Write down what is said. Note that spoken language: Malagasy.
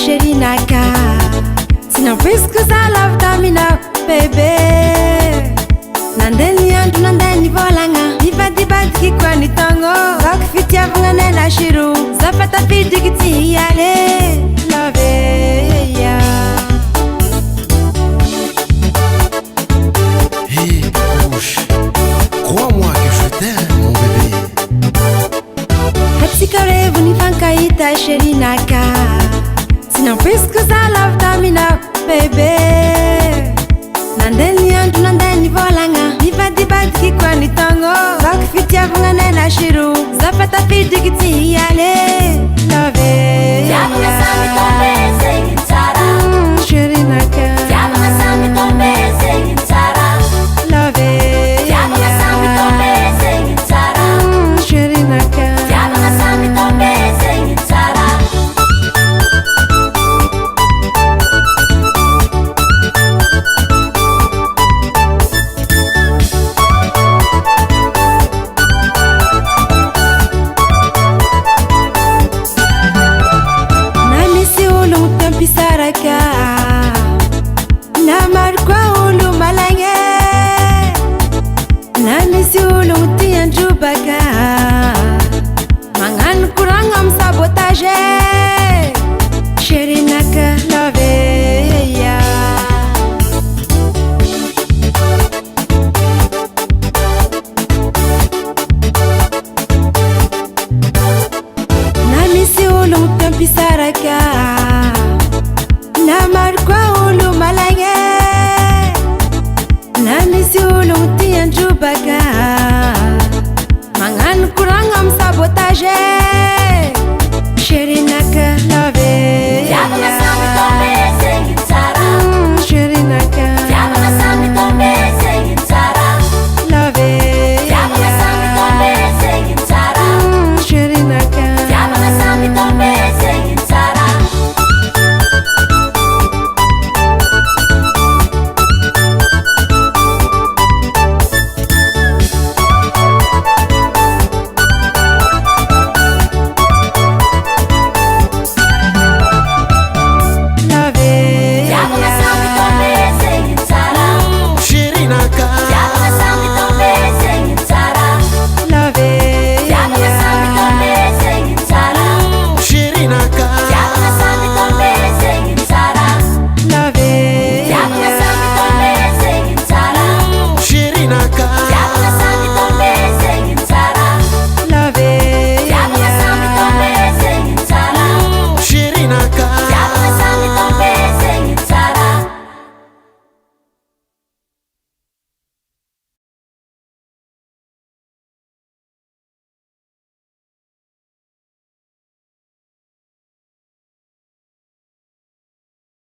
chéri naka sinampisiko za lavy bébé nandeny andro nandeny volagna nivadibadiky koa ny tagno zako fitiavagna nena shiro zafa tafidiky tsy hiale laveya. Hé bouche, crois-moi que je t'aime mon bébé. Hatsika revo nifankahita chéri naka sinampisiko za lavy bébé nandeny andro nandeny volagna nivadibadiky koa ny tagno zako fitiavagna nena shiro zafa tafidiky tsy hiale laveya. Chéri naka chéri naka pisaraka namaro koa olo malagna na misy olo tiandrobaka magnano koragna amy sabotage chéri naka laveya. Na misy olo pisaraka namaro koa olo malagna na misy olo tiandrobaka magnano koragna amy sabotage